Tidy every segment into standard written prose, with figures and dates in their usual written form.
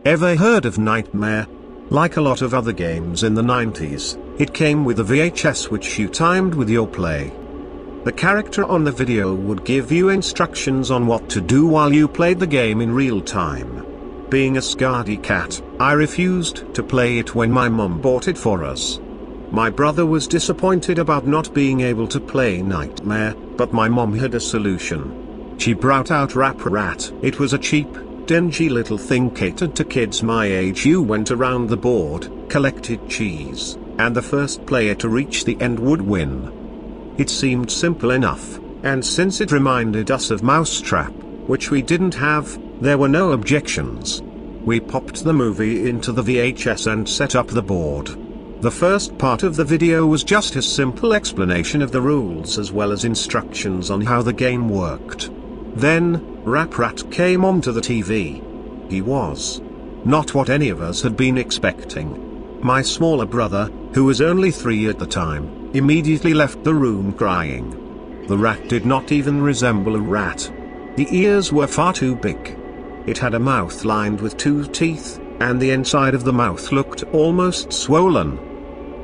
Ever heard of Nightmare? Like a lot of other games in the 90s, it came with a VHS which you timed with your play. The character on the video would give you instructions on what to do while you played the game in real time. Being a scaredy cat, I refused to play it when my mum bought it for us. My brother was disappointed about not being able to play Nightmare, but my mum had a solution. She brought out Rap-Rat. It was a cheap, dingy little thing catered to kids my age. You went around the board, collected cheese, and the first player to reach the end would win. It seemed simple enough, and since it reminded us of Mousetrap, which we didn't have, there were no objections. We popped the movie into the VHS and set up the board. The first part of the video was just a simple explanation of the rules as well as instructions on how the game worked. Then, Rap-Rat came onto the TV. He was not what any of us had been expecting. My smaller brother, who was only 3 at the time, immediately left the room crying. The rat did not even resemble a rat. The ears were far too big. It had a mouth lined with 2 teeth, and the inside of the mouth looked almost swollen.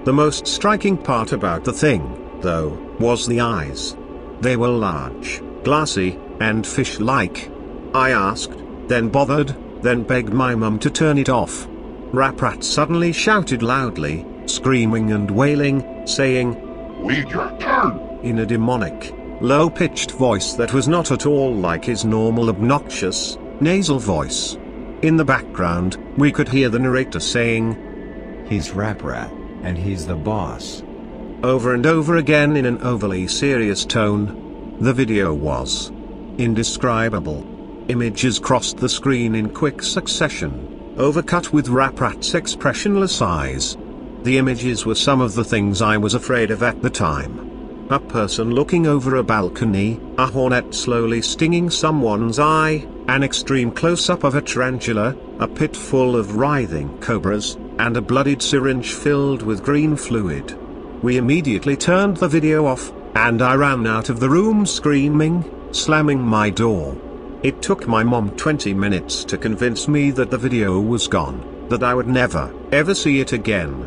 The most striking part about the thing, though, was the eyes. They were large, glassy, and fish-like. I asked, then bothered, then begged my mum to turn it off. Rap-Rat suddenly shouted loudly, screaming and wailing, saying, "Wait your turn!" in a demonic, low-pitched voice that was not at all like his normal obnoxious, nasal voice. In the background, we could hear the narrator saying, "He's Rap-Rat, and he's the boss," over and over again in an overly serious tone. The video was indescribable. Images crossed the screen in quick succession, overcut with Rap-Rat's expressionless eyes. The images were some of the things I was afraid of at the time. A person looking over a balcony, a hornet slowly stinging someone's eye, an extreme close-up of a tarantula, a pit full of writhing cobras, and a bloodied syringe filled with green fluid. We immediately turned the video off, and I ran out of the room screaming, slamming my door. It took my mom 20 minutes to convince me that the video was gone, that I would never, ever see it again.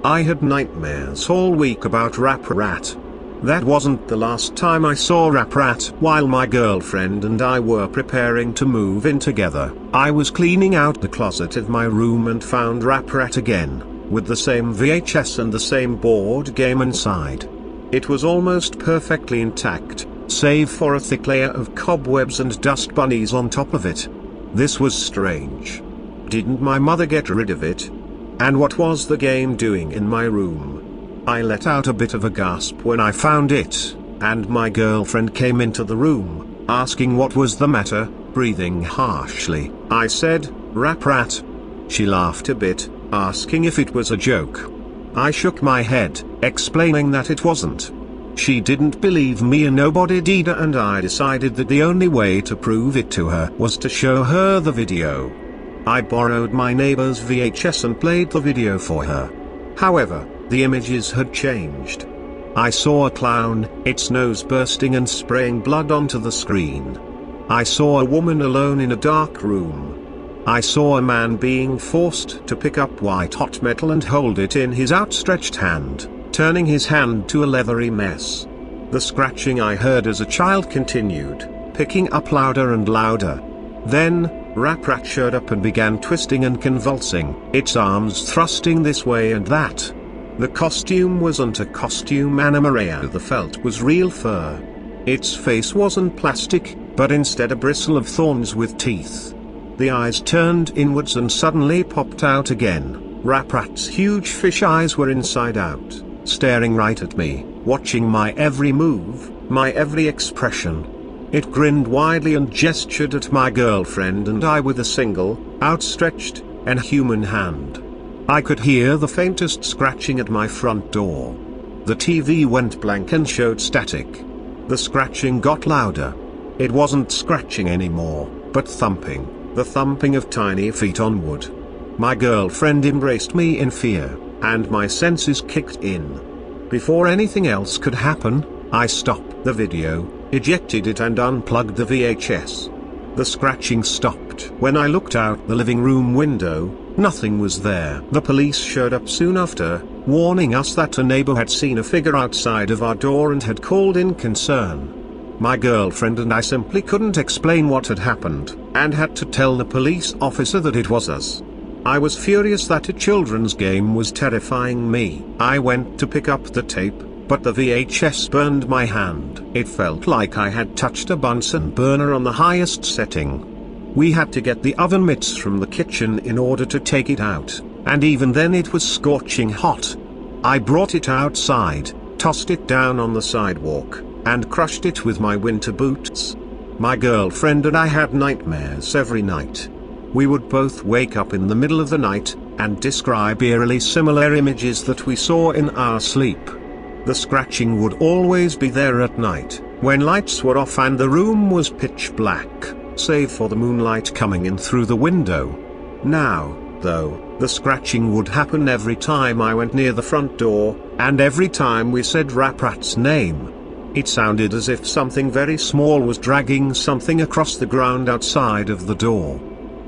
I had nightmares all week about Rap-Rat. That wasn't the last time I saw Rap-Rat. While my girlfriend and I were preparing to move in together, I was cleaning out the closet of my room and found Rap-Rat again, with the same VHS and the same board game inside. It was almost perfectly intact, save for a thick layer of cobwebs and dust bunnies on top of it. This was strange. Didn't my mother get rid of it? And what was the game doing in my room? I let out a bit of a gasp when I found it, and my girlfriend came into the room, asking what was the matter, breathing harshly. I said, "Rap-Rat." She laughed a bit, asking if it was a joke. I shook my head, explaining that it wasn't. She didn't believe me, and nobody did, and I decided that the only way to prove it to her was to show her the video. I borrowed my neighbor's VHS and played the video for her. However, the images had changed. I saw a clown, its nose bursting and spraying blood onto the screen. I saw a woman alone in a dark room. I saw a man being forced to pick up white-hot metal and hold it in his outstretched hand, turning his hand to a leathery mess. The scratching I heard as a child continued, picking up louder and louder. Then, Rap-Rat showed up and began twisting and convulsing, its arms thrusting this way and that. The costume wasn't a costume animaria, the felt was real fur. Its face wasn't plastic, but instead a bristle of thorns with teeth. The eyes turned inwards and suddenly popped out again. Rap-Rat's huge fish eyes were inside out, staring right at me, watching my every move, my every expression. It grinned widely and gestured at my girlfriend and I with a single, outstretched, inhuman hand. I could hear the faintest scratching at my front door. The TV went blank and showed static. The scratching got louder. It wasn't scratching anymore, but thumping, the thumping of tiny feet on wood. My girlfriend embraced me in fear, and my senses kicked in. Before anything else could happen, I stopped the video, ejected it and unplugged the VHS. The scratching stopped. When I looked out the living room window, nothing was there. The police showed up soon after, warning us that a neighbor had seen a figure outside of our door and had called in concern. My girlfriend and I simply couldn't explain what had happened, and had to tell the police officer that it was us. I was furious that a children's game was terrifying me. I went to pick up the tape, but the VHS burned my hand. It felt like I had touched a Bunsen burner on the highest setting. We had to get the oven mitts from the kitchen in order to take it out, and even then it was scorching hot. I brought it outside, tossed it down on the sidewalk, and crushed it with my winter boots. My girlfriend and I had nightmares every night. We would both wake up in the middle of the night, and describe eerily similar images that we saw in our sleep. The scratching would always be there at night, when lights were off and the room was pitch black, save for the moonlight coming in through the window. Now, though, the scratching would happen every time I went near the front door, and every time we said Raprat's name. It sounded as if something very small was dragging something across the ground outside of the door.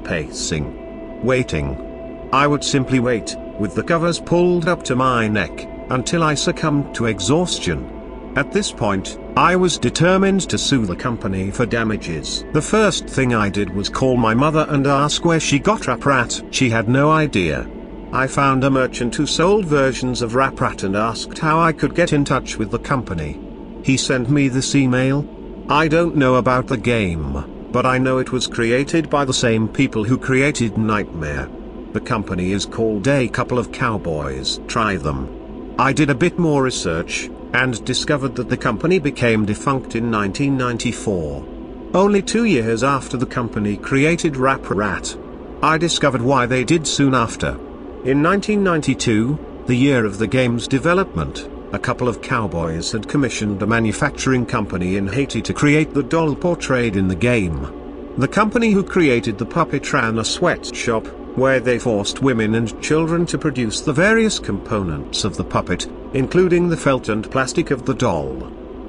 Pacing. Waiting. I would simply wait, with the covers pulled up to my neck, until I succumbed to exhaustion. At this point, I was determined to sue the company for damages. The first thing I did was call my mother and ask where she got Raprat. She had no idea. I found a merchant who sold versions of Raprat and asked how I could get in touch with the company. He sent me this email. I don't know about the game, but I know it was created by the same people who created Nightmare. The company is called A Couple of Cowboys. Try them. I did a bit more research, and discovered that the company became defunct in 1994. Only 2 years after the company created Raprat. I discovered why they did soon after. In 1992, the year of the game's development, A Couple of Cowboys had commissioned a manufacturing company in Haiti to create the doll portrayed in the game. The company who created the puppet ran a sweatshop, where they forced women and children to produce the various components of the puppet, including the felt and plastic of the doll.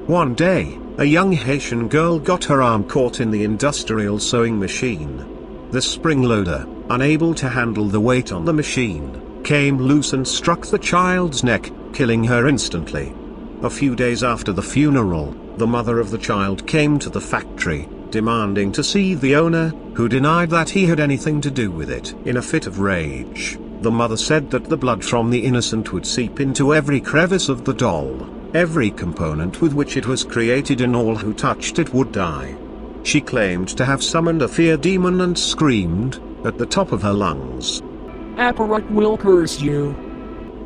One day, a young Haitian girl got her arm caught in the industrial sewing machine. The spring loader, unable to handle the weight on the machine, came loose and struck the child's neck, killing her instantly. A few days after the funeral, the mother of the child came to the factory, demanding to see the owner, who denied that he had anything to do with it. In a fit of rage, the mother said that the blood from the innocent would seep into every crevice of the doll, every component with which it was created, and all who touched it would die. She claimed to have summoned a fear demon and screamed, at the top of her lungs, "Apparat will curse you."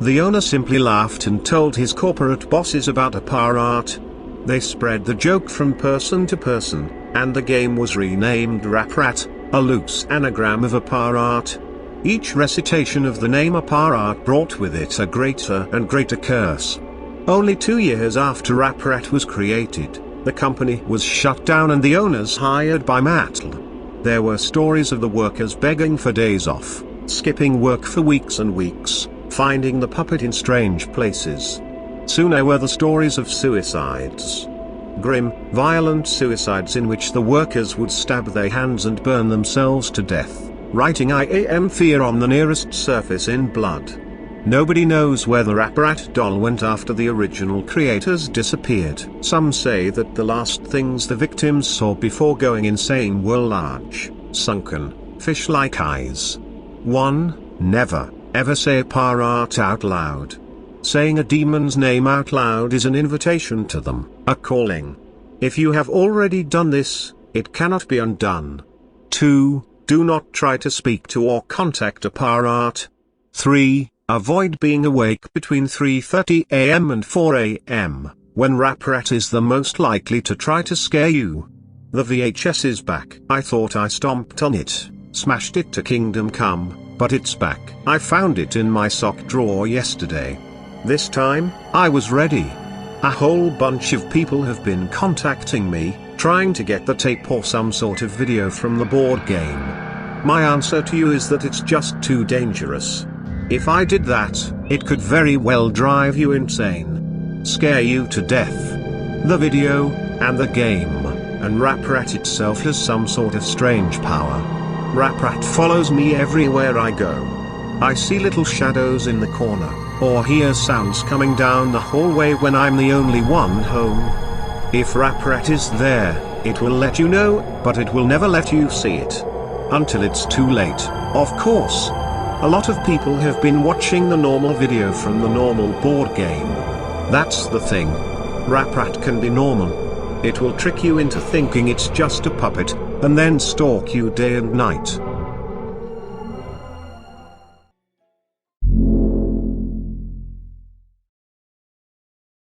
The owner simply laughed and told his corporate bosses about Apparat. They spread the joke from person to person, and the game was renamed Raprat, a loose anagram of Apparat. Each recitation of the name Apparat brought with it a greater and greater curse. Only 2 years after Raprat was created, the company was shut down and the owners hired by Mattel. There were stories of the workers begging for days off, skipping work for weeks and weeks, finding the puppet in strange places. Soon there were the stories of suicides. Grim, violent suicides in which the workers would stab their hands and burn themselves to death, writing "I am fear" on the nearest surface in blood. Nobody knows where the Raprat doll went after the original creators disappeared. Some say that the last things the victims saw before going insane were large, sunken, fish-like eyes. 1. Never, ever say Apparat out loud. Saying a demon's name out loud is an invitation to them, a calling. If you have already done this, it cannot be undone. 2. Do not try to speak to or contact Apparat. 3. Avoid being awake between 3:30 a.m. and 4 a.m., when Raprat is the most likely to try to scare you. The VHS is back. I thought I stomped on it, smashed it to Kingdom Come, but it's back. I found it in my sock drawer yesterday. This time, I was ready. A whole bunch of people have been contacting me, trying to get the tape or some sort of video from the board game. My answer to you is that it's just too dangerous. If I did that, it could very well drive you insane. Scare you to death. The video, and the game. and Raprat itself has some sort of strange power. Raprat follows me everywhere I go. I see little shadows in the corner, or hear sounds coming down the hallway when I'm the only one home. If Raprat is there, it will let you know, but it will never let you see it. Until it's too late, of course. A lot of people have been watching the normal video from the normal board game. That's the thing. Raprat can be normal. It will trick you into thinking it's just a puppet, and then stalk you day and night.